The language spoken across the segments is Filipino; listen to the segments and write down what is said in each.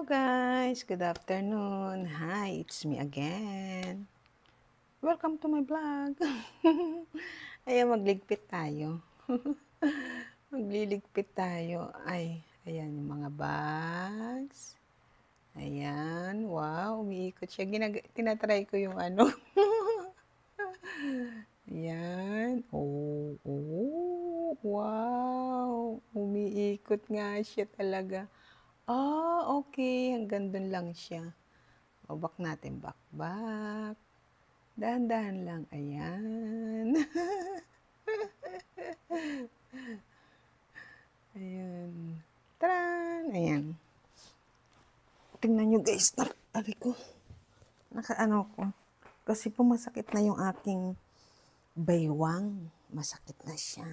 Guys, good afternoon. Hi, it's me again. Welcome to my vlog. Ayan, magligpit tayo. Magliligpit tayo. Ay, ayan yung mga bags. Ayan, wow, umiikot siya. Tinatry ko yung ano. Ayan. Wow. Umiikot nga siya talaga. Okay. Hanggang dun lang siya. O, back natin. Back. Dahan-dahan lang. Ayan. Ayan. Taran! Ayan. Tingnan nyo guys. Aray ko. Nakaano ko. Kasi po masakit na yung aking baywang. Masakit na siya.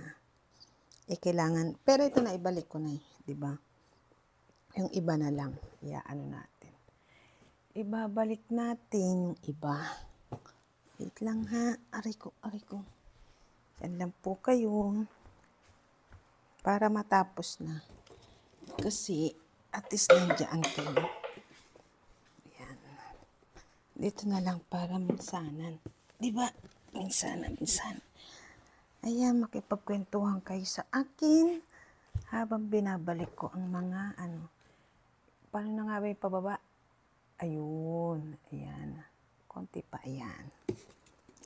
Kailangan. Pero ito na ibalik ko na eh. Diba? Yung iba na lang. Ano natin. Ibabalik natin yung iba. Wait lang ha. Aray ko. Yan lang po kayo. Para matapos na. Kasi, at least nandiyan kayo. Yan. Dito na lang para minsanan. Diba? Minsan. Ayan, makipagkwentuhan kayo sa akin habang binabalik ko ang mga Paano na nga ba yung pababa? Ayun. Ayan. Konti pa. Ayan.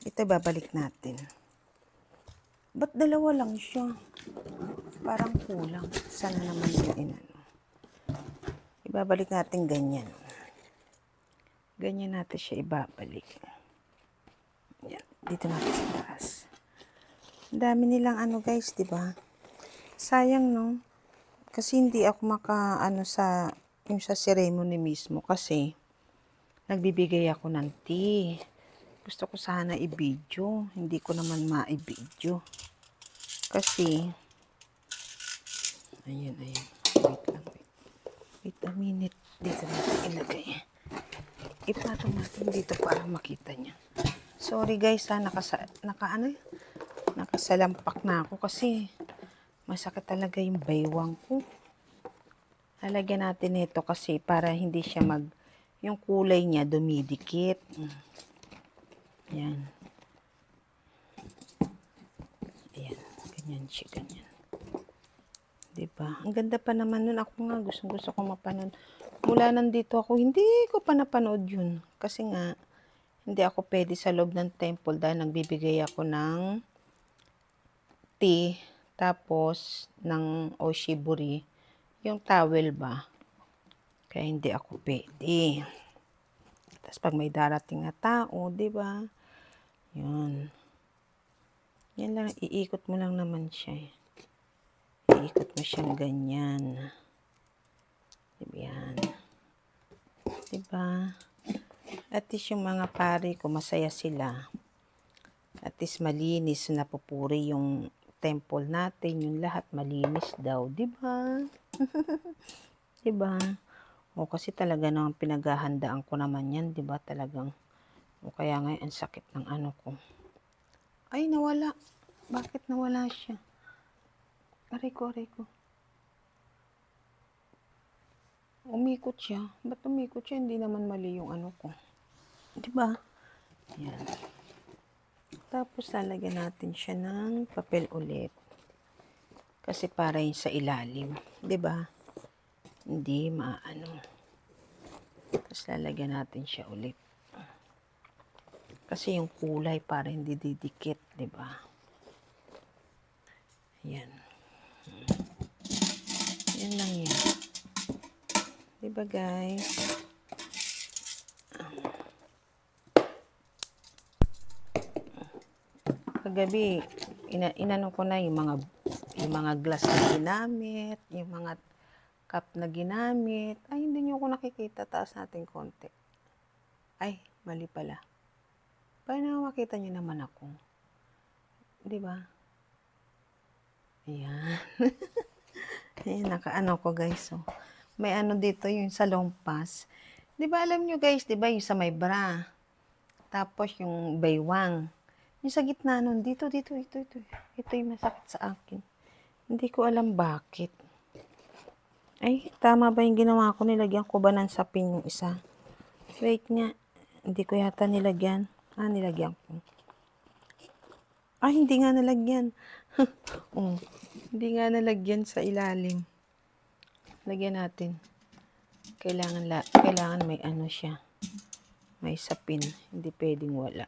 Ito babalik natin. Ba't dalawa lang siya? Parang kulang. Sana naman yung Ibabalik natin ganyan. Ganyan natin siya ibabalik. Yan. Dito natin sa taas. Ang dami nilang guys, diba? Sayang no? Kasi hindi ako yung sa ceremony mismo kasi nagbibigay ako ng tea. Gusto ko sana i-video. Hindi ko naman ma-i-video. Kasi, ayan. Wait a minute. Dito natin ilagay. Ipatong natin dito para makita niya. Sorry guys nakasalampak na ako kasi masakit talaga yung baywang ko. Lalagyan natin ito kasi para hindi siya yung kulay niya dumidikit. Yan. Ayan. Ganyan siya, ganyan. Diba? Ang ganda pa naman nun. Ako nga, gusto ko mapanood. Mula nandito ako, hindi ko pa napanood yun. Kasi nga, hindi ako pwede sa loob ng temple dahil nagbibigay ako ng tea, tapos ng oshiburi, yung towel ba. Kaya hindi ako pwede. Tapos pag may darating na tao, diba? Yun. Yan lang, iikot mo lang naman siya. Iikot mo siyang ganyan. Yan. Diba? At least yung mga pari ko, masaya sila. At least malinis, napupuri yung temple natin, yung lahat malinis daw, diba? Diba? O kasi talaga nang pinaghahandaan ko naman yan, diba? Talagang, o kaya ngayon, ang sakit ng ko. Ay, nawala. Bakit nawala siya? Aray ko. Umikot siya. Ba't umikot siya? Hindi naman mali yung ko. Diba? Yan. Tapos, lalagyan natin siya ng papel ulit. Kasi para yun sa ilalim. Diba? Hindi Tapos, lalagyan natin siya ulit. Kasi yung kulay para hindi didikit. Diba? Yan. Yan lang yan. Diba guys? Kagabi, inano ko na yung mga glass na ginamit, yung mga cup na ginamit. Ay, hindi nyo ako nakikita. Taas natin konti. Ay, mali pala. Paano makita nyo naman ako? Diba? Ayan. Ayan, nakaano ko guys. So, may dito yung sa long pass. Diba alam nyo guys, diba yung sa may bra. Tapos yung baywang. Yung sa gitna nun, ito. Ito yung masakit sa akin. Hindi ko alam bakit. Ay, tama ba yung ginawa ko? Nilagyan ko ba ng sapin yung isa? Wait nga. Hindi ko yata nilagyan. Nilagyan ko. Hindi nga nalagyan. Hindi nga nalagyan sa ilalim. Lagyan natin. Kailangan may ano siya. May sapin. Hindi pwedeng wala.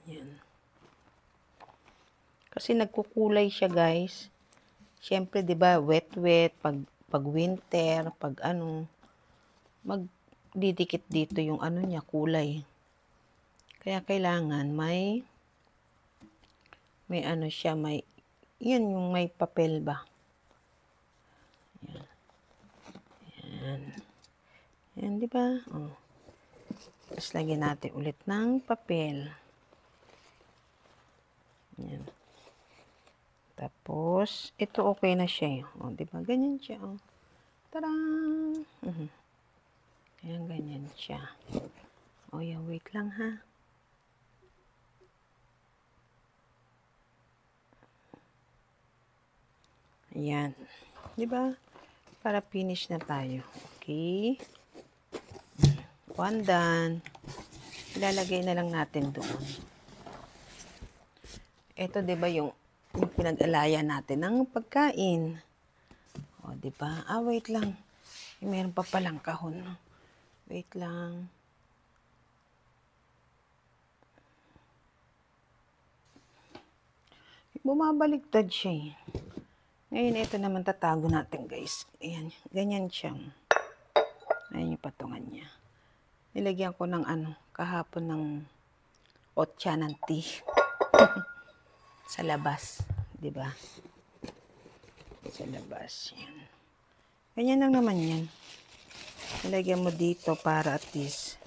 Yan. Kasi nagkukulay siya, guys. Siyempre, 'di ba, wet pag winter, pag magdidikit dito yung niya, kulay. Kaya kailangan may siya, yan yung may papel ba. Yan. Yan. Yan, 'di ba? Tapos lagyan natin ulit ng papel. Yan. Tapos, ito okay na siya. Di ba? Ganyan siya. Tarang! Ayan, ganyan siya. Yan, wait lang ha. Ayan. Di ba? Para finish na tayo. Okay. One done. Ilalagay na lang natin doon. Ito, di ba, yung pinag-alaya natin ng pagkain. Di ba? Wait lang. Meron pa palang kahon. Wait lang. Bumabaliktad siya. Ngayon, ito naman tatago natin, guys. Ayan. Ganyan siya. Ayan yung patungan niya. Nilagyan ko ng kahapon ng otya ng tea. Sa labas. Diba? Sa labas. Yan. Ganyan lang naman yan. Nilagyan mo dito para at least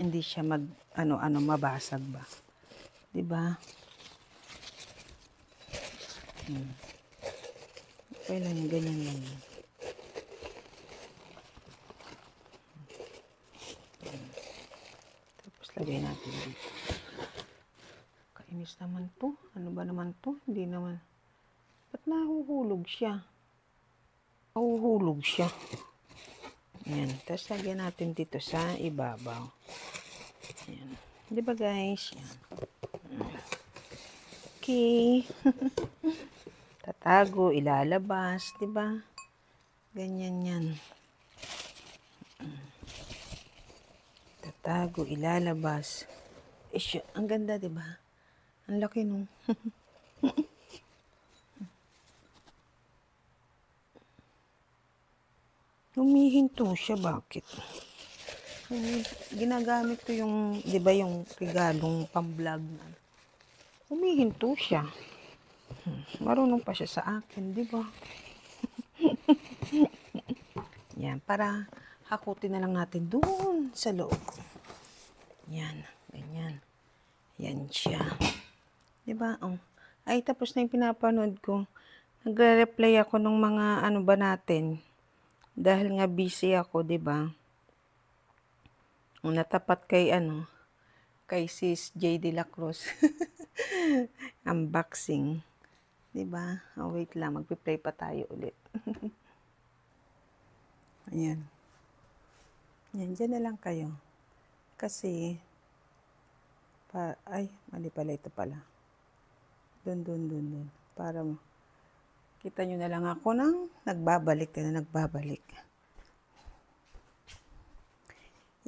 hindi siya mabasag ba. Diba? Okay lang yung ganyan lang yan. Tapos lagay natin dito. Kainis naman to. Ano ba naman to? Hindi naman. Ba't nahuhulog siya? Nahuhulog siya. Ayan. Tapos lagyan natin dito sa ibabaw. Ayan. Di ba, guys? Ayan. Okay. Tatago, ilalabas. Di ba? Ganyan yan. Tatago, ilalabas. Ang ganda, di ba? Ang laki nung. Humihinto siya. Bakit? Ginagamit ko yung, di ba, yung regalong pamblog na. Humihinto siya. Marunong pa siya sa akin, di ba? Yan, para hakutin na lang natin doon sa loob. Yan, ganyan. Yan siya. Di ba? Ay, tapos na yung pinapanood ko. Nagre-reply ako ng mga ba natin. Dahil nga busy ako, di ba? Natapat kay Sis J. De La Cruz. Unboxing. Diba? Wait lang. Magpi-play pa tayo ulit. Ayan. Yan. Diyan na lang kayo. Kasi, mali pala ito pala. Dun. Para kita nyo na lang ako ng nagbabalik.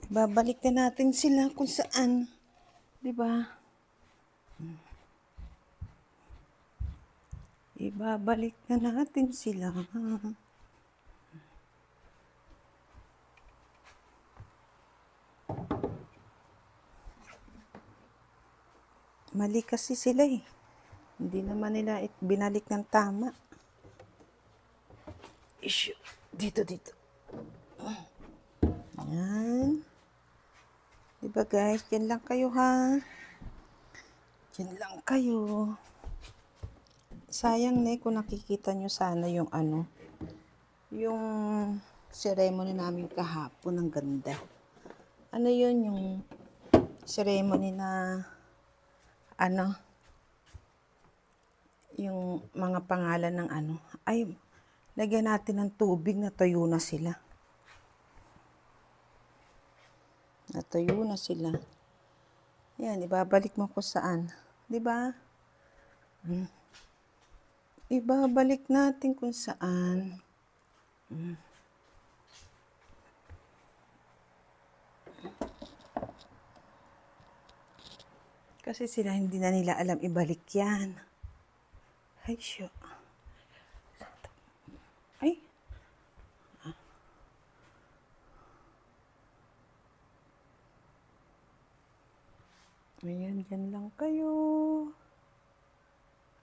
Ibabalik na natin sila kung saan. Diba? Ibabalik na natin sila. Mali kasi sila eh. Hindi naman nila binalik ng tama. Issue. Dito. Ayan. Diba guys? Diyan lang kayo ha. Diyan lang kayo. Sayang kung nakikita nyo sana yung yung ceremony namin kahapon. Ang ganda. Yun yung ceremony na yung mga pangalan ng Lagyan natin ng tubig, natuyo na sila. Natuyo na sila. Yan, ibabalik mo kung saan. 'Di ba? Ibabalik natin kung saan. Kasi sila hindi na nila alam ibalik yan. Ay, siya. Ay. Ayan, dyan lang kayo.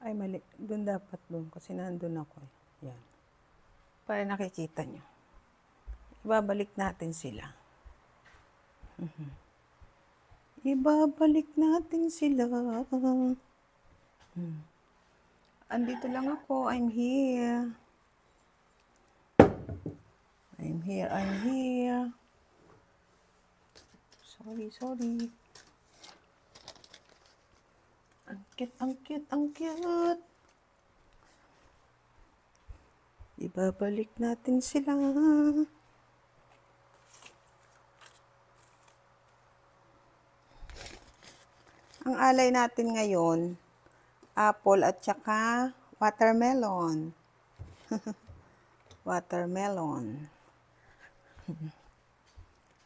Ay, mali. Doon dapat doon. Kasi nandun ako. Yan. Para nakikita nyo. Ibabalik natin sila. Ibabalik natin sila. Andito lang ako. I'm here. I'm here. I'm here. Sorry. Ang cute, ang cute, ang cute. Ibabalik natin sila. Ang alay natin ngayon, apple at saka watermelon. Watermelon.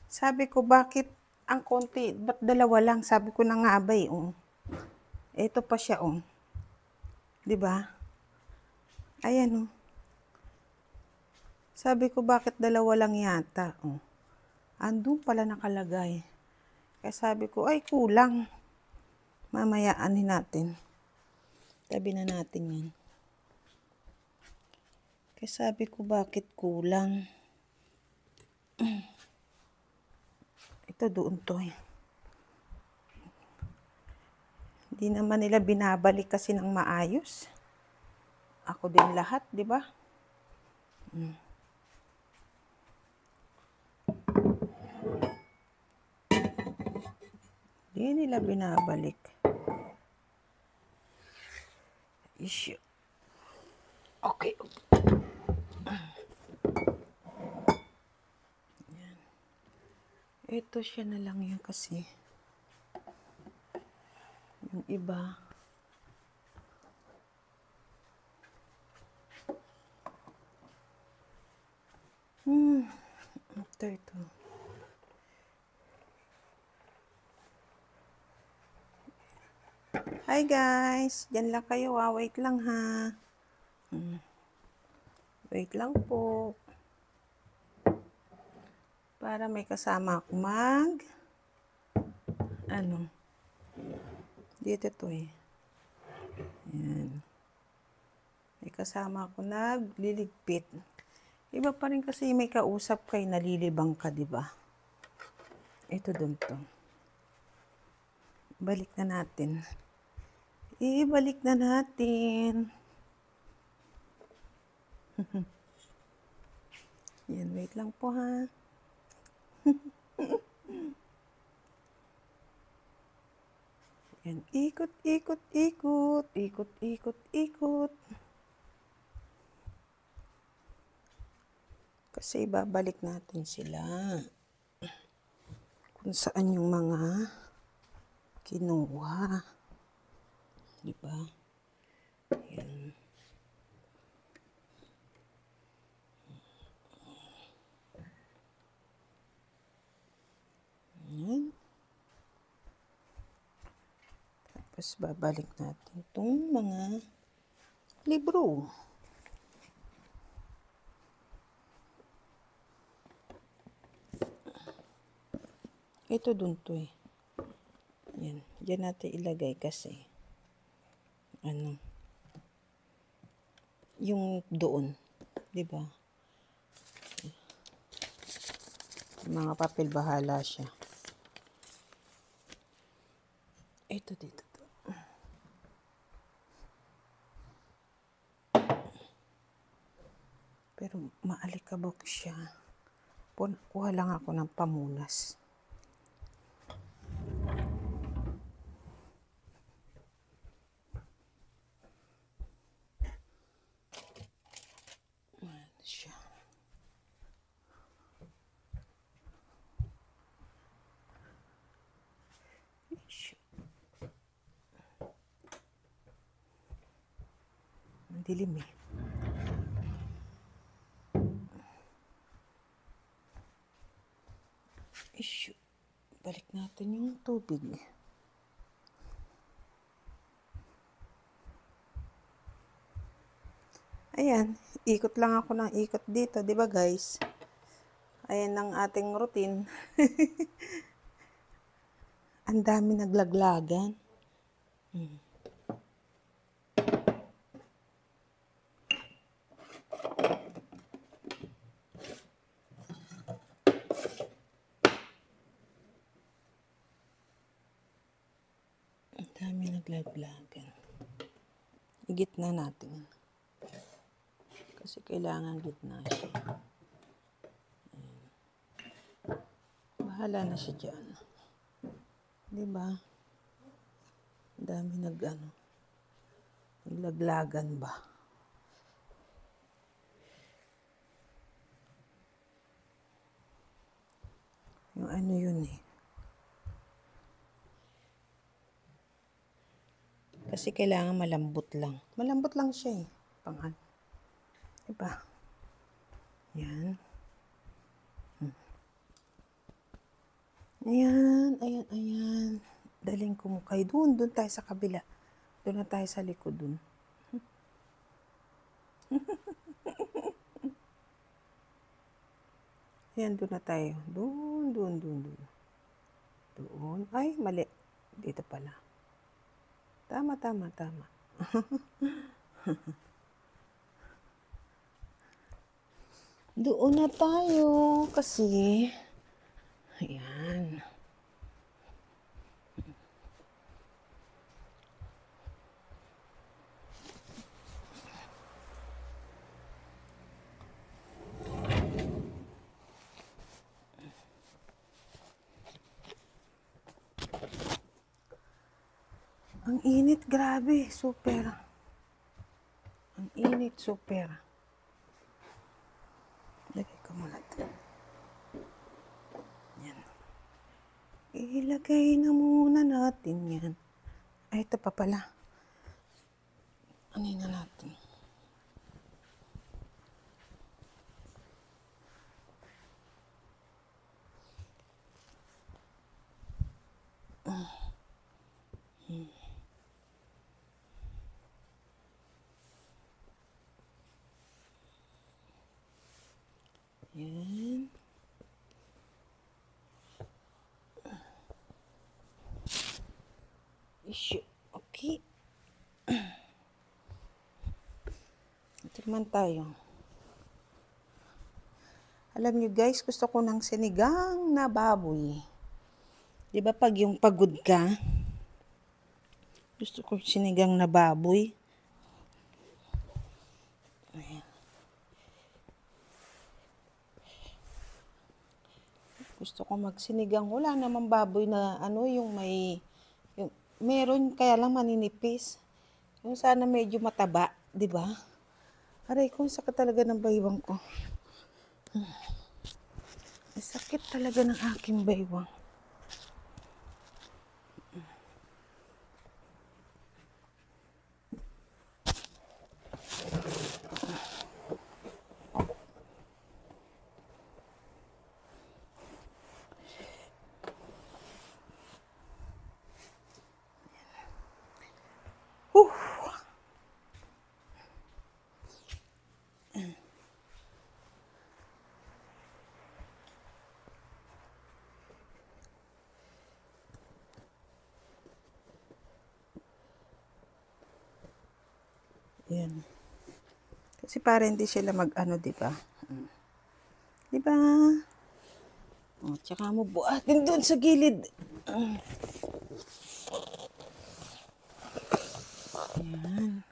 Sabi ko, bakit ang konti? Ba't dalawa lang? Sabi ko na nga ba eh. Oh. Ito pa siya, oh. 'Di ba? Ayan, oh. Sabi ko, bakit dalawa lang yata? Oh. Andun pala nakalagay. Kaya sabi ko, ay kulang. Mamaya anin natin. Tabi na natin yan. Kaya sabi ko, bakit kulang? Ito doon to eh. Hindi naman nila binabalik kasi ng maayos. Ako din lahat, di ba? Hindi nila binabalik. Issue. Okay. Yan. Ito siya na lang yun kasi. Yung iba. Ito. Hi guys. Diyan lang kayo ah. Wait lang ha. Wait lang po. Para may kasama ako dito to eh. Yan. May kasama ako nagliligpit. Iba pa rin kasi may kausap kay nalilibang ka, di ba? Ito dun to. Balik na natin. Ibalik na natin. Yan, wait lang po ha. Yan, ikot. Kasi babalik natin sila. Kung saan yung mga kinuha. Diba? Yan. Yan. Tapos babalik natin itong mga libro. Ito dun to eh. Yan. Diyan natin ilagay kasi. Yung doon. Diba? Mga papel bahala siya. Ito dito. Pero maalikabok siya. Kuha lang ako ng pamunas. Dilim eh. Issue. Balik natin yung tubig. Ayan, ikot lang ako ng ikot dito, 'di ba guys? Ayan ang ating routine. Ang dami naglaglagan. Ang dami naglaglagan. Igitna natin. Kasi kailangan gitna siya. Ayan. Bahala na siya dyan. Diba? Ang dami naglaglagan ba? Yung ano yun eh. Kasi kailangan malambot lang. Malambot lang siya eh. Pang-ano. Diba? Yan. Ayan, ayan, ayan. Daling ko mo kayo. Doon tayo sa kabila. Doon na tayo sa likod doon. Ayan, doon na tayo. Doon. Doon. Ay, mali. Dito pala. Tama. Doon na tayo. Kasi, ayan. Ang init, grabe. Super. Ang init, super. Lagay ko muna ito. Yan. Ilagay na muna natin yan. Ay, ito pa pala. Ano na natin? Yan. Issue. Okay. Ito naman tayo. Alam niyo guys, gusto ko ng sinigang na baboy. Diba pag yung pagod ka, gusto ko sinigang na baboy. Ayan. Gusto ko magsinigang. Wala namang baboy na yung meron kaya lang maninipis. Yung sana medyo mataba, 'di ba? Aray ko, sakit talaga ng baywang ko. Sakit talaga ng aking baywang. Yan. Kasi para hindi sila mag-ano, diba? Diba? O, tsaka mo buhatin doon sa gilid. Yan.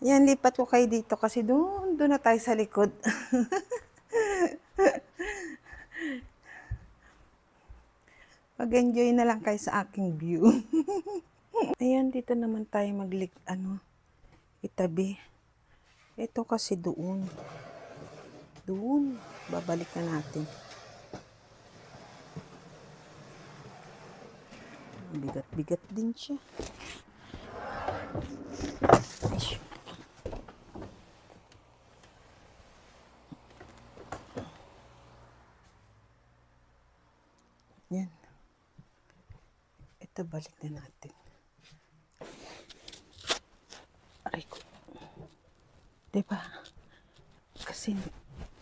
Yan, lipat ko kayo dito kasi doon na tayo sa likod. Mag-enjoy na lang kayo sa aking view. Ayan, dito naman tayo itabi. Ito kasi doon. Babalik na natin. Bigat-bigat din siya. Yan. Ito, balik na natin. Aray ko. Diba? Kasi,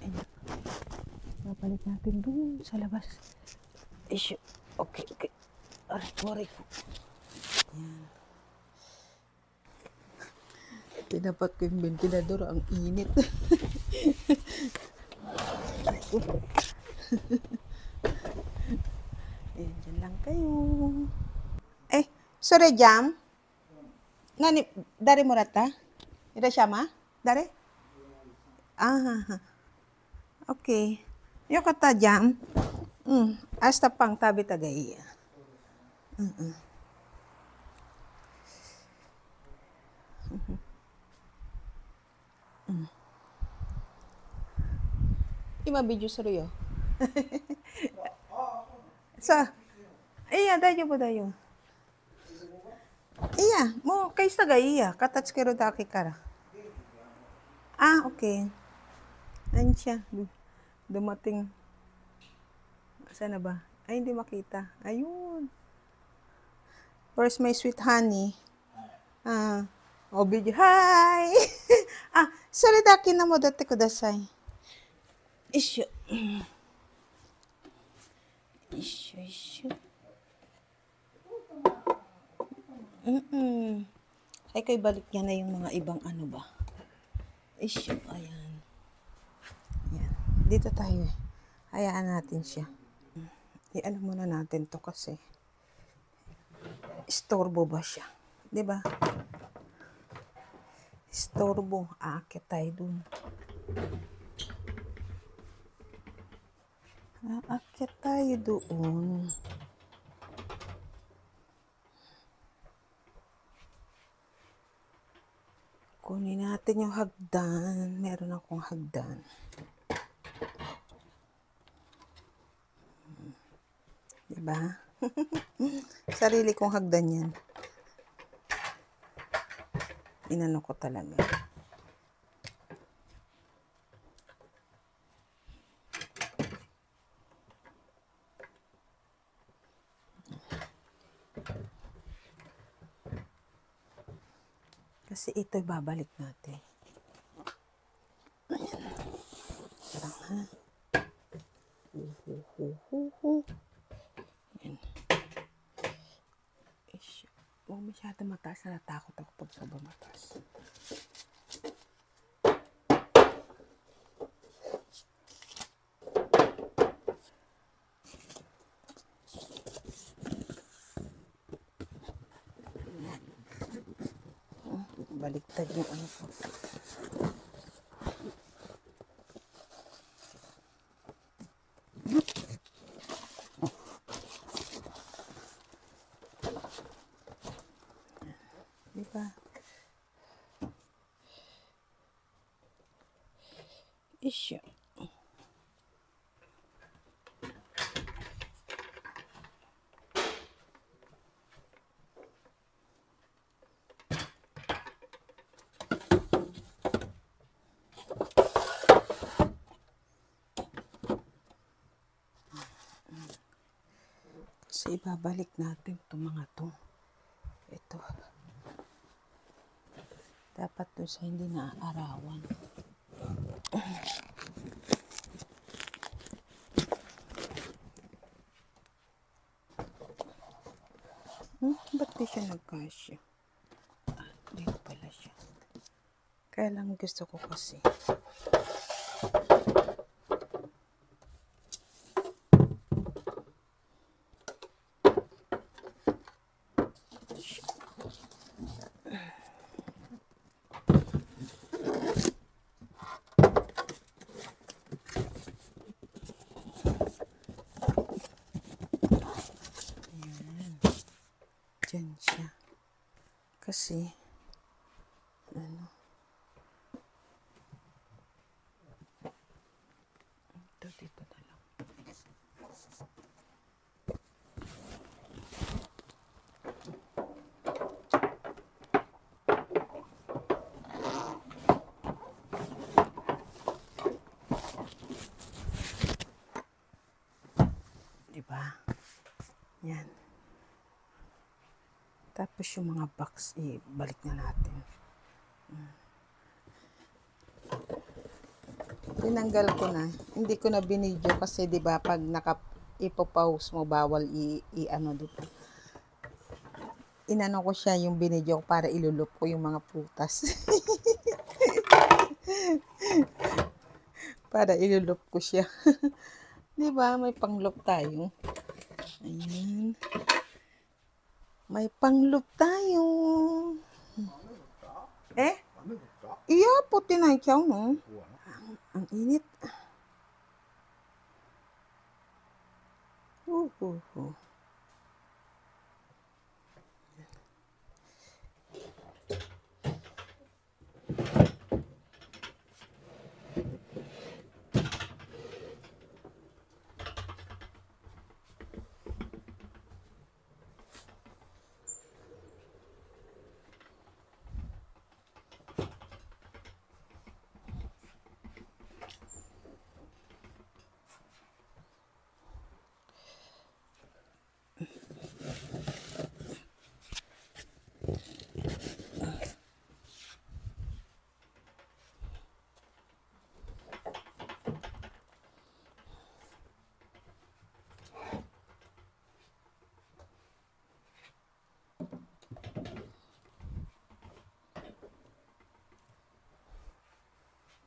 ayan. Babalik natin dun sa labas. Isyo. Okay, okay. Aray ko, aray ko. Yan. Tinapat ko yung ventilador. Ang init. Aray ko. Ayan, dyan lang kayo. Sorry, Jam. Nani, dari mo rata? Irashama? Dari? Okay. Yo kata Jam. Hasta pang tabi tagay. Ima video serio. Sa, iya, dayo po dayo. Iya, mo, kayo tagay iya. Katatskero daki kara. Okay. Ayan siya. Dumating. Saan na ba? Ay, hindi makita. Ayun. Where's my sweet honey? Video. Hi! Sorry daki na mo dati kudasay. Isyo. Ay, kay balik niya na yung mga ibang ano ba. Isyo, ayan. Ayan. Dito tayo eh. Hayaan natin siya. I-ano muna natin to kasi. Istorbo ba siya? Diba? Istorbo. Aakit tayo dun. Aakyat tayo doon. Kunin natin yung hagdan. Meron akong hagdan. Diba? Sarili kong hagdan yan. Inano ko talaga. Kasi ito'y babalik natin. Ayan. Parang ha. Ayan. Huwag masyado mataas. Natakot ako pag sobrang mataas. Baliktad yung ano ko. Diba? Isyo. Kasi ibabalik natin itong mga to. Ito. Dapat to sa hindi naaarawan. Ba't di siya nagkasya? Dito pala siya. Kaya lang gusto ko kasi. Diyan siya. Kasi, ano, ito dito na lang. Diba? Tapos yung mga box, ibalik na natin. Tinanggal ko na. Hindi ko na binidyo kasi 'di ba pag ipopause mo bawal ano dito. Inano ko siya yung binidyo ko para ilulup ko yung mga prutas. Para ilulup ko siya. 'Di ba? May pangloop tayo. Ayan. May pangloop tayo. Eh? Iya, puti na ikaw, no? Ang init. Uh.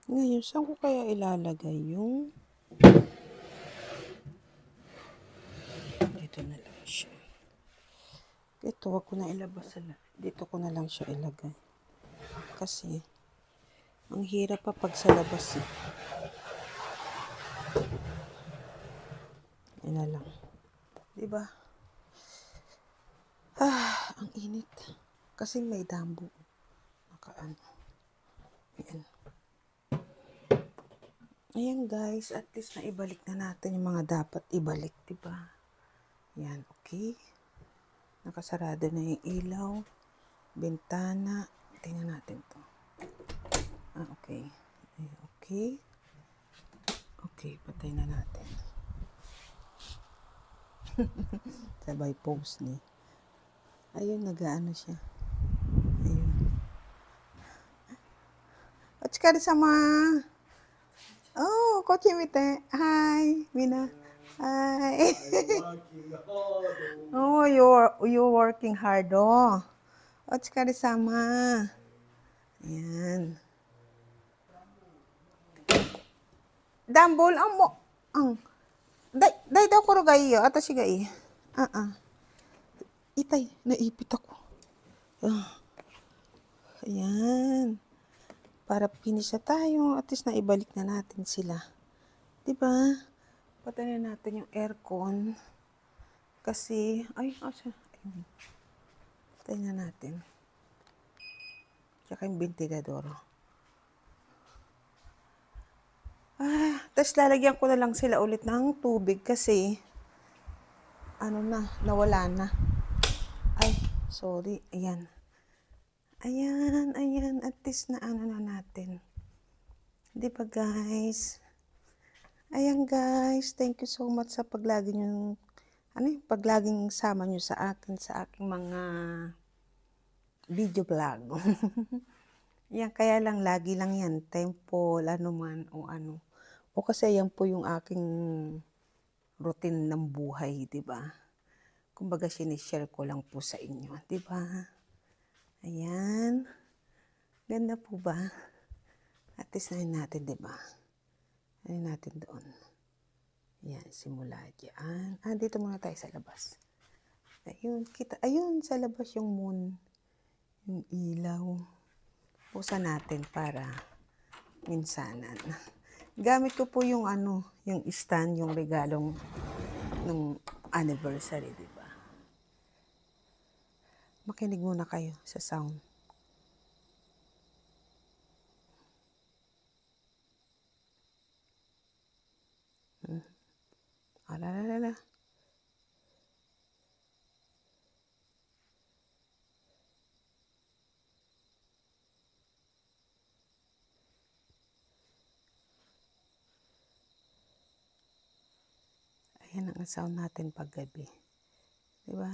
Ngayon, saan ko kaya ilalagay yung... Dito na lang siya. Ito, wag ko na ilabas. Dito ko na lang siya ilagay. Kasi, ang hirap pa pag sa labas. Ina lang. Diba? Ang init. Kasi may dambo. Nakaano. Ayan. Ayan guys, at least na ibalik na natin yung mga dapat ibalik, diba? Yan, okay. Nakasarado na yung ilaw, bintana. Tingnan natin to. Okay. Okay. Okay, patay na natin. Sabay post ni. Ayun, nag-ano siya. Ayun. Otskari sama. Oh, kochi mite. Hi, Mina. Hi. Oh, you're working hard, oh. Otskari sama. Ayan. Dambol ang mo. Dai daw ko gai yo. Atashi ga ii. Itay, naipit ako. Ayan. Para finish na tayo, at least naibalik na natin sila. Diba? Patay na natin yung aircon. Kasi, patay na natin. Tsaka yung ventilador. Tapos lalagyan ko na lang sila ulit ng tubig kasi, nawala na. Ay, sorry. Ayan. Ayan, at least na na natin. Di ba guys? Ayan guys, thank you so much sa paglaging sama nyo sa aking mga video vlog. Yan, kaya lang, lagi lang yan, tempo, o kasi yan po yung aking routine ng buhay, di ba? Kumbaga, sinishare ko lang po sa inyo, di ba? Ayan. Ganda po ba? At least na natin, di ba? Ano natin doon? Ayan, simula dyan. Dito muna tayo sa labas. Ayun, ayun, sa labas yung moon. Yung ilaw. Pusa natin para minsanan. Gamit ko po yung yung stand, yung regalong ng anniversary, di ba? Makinig muna kayo sa sound. Alalala. Ayan ang sound natin pag gabi. Diba?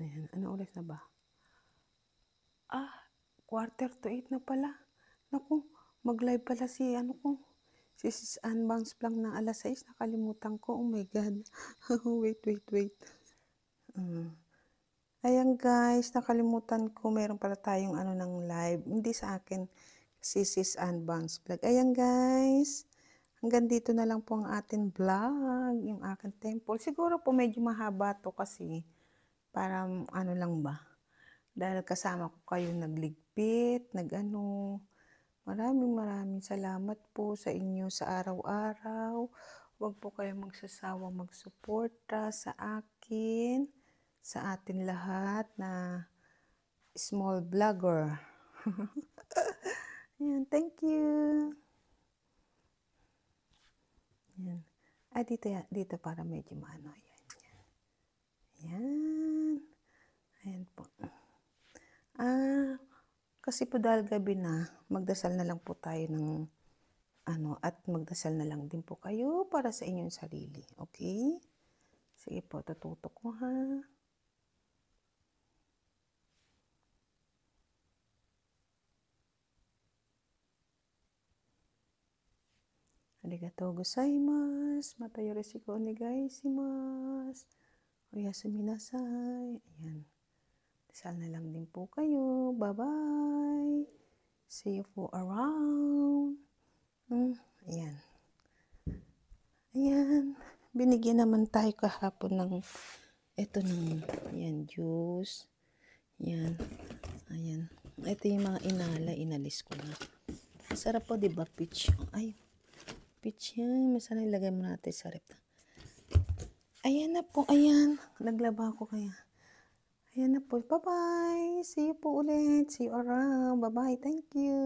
Ayan, ano oras na ba? 7:45 na pala. Naku, mag-live pala si ano ko, si Sis Ann Bounce Blanc ng 6:00. Nakalimutan ko. Oh my God. Wait. Ayan guys, nakalimutan ko. Meron pala tayong ano ng live. Hindi sa akin, si Sis Ann Bounce Vlog. Ayan guys. Hanggang dito na lang po ang ating vlog. Yung aking temple. Siguro po medyo mahaba to kasi para ano lang ba. Dahil kasama ko kayo nagligpit, nag-ano. Maraming salamat po sa inyo sa araw-araw. Huwag po kayong magsasawang magsuporta sa akin, sa atin lahat na small vlogger. Ayan, thank you. Ayan. Dito para medyo maano. Ayan. Ayan po. Kasi po dahil gabi na, magdasal na lang po tayo ng at magdasal na lang din po kayo para sa inyong sarili. Okay? Sige po, tututok mo ha. Arigatou gozaimasu. Matayo resiko onegaishimasu. Oyasumi nasai. Ayan. Dasal na lang din po kayo. Bye-bye. See you po around. Ayan. Ayan. Binigyan naman tayo kahapon ng ayan, juice. Ayan. Ayan. Ito yung mga inalis ko na. Masarap po, diba? Peach. Ay, peach yan. Masarap ilagay mo natin sa rep. Ayan na po. Ayan. Naglaba ko kaya. Ayan na po. Bye-bye. See you po ulit. See you around. Bye-bye. Thank you.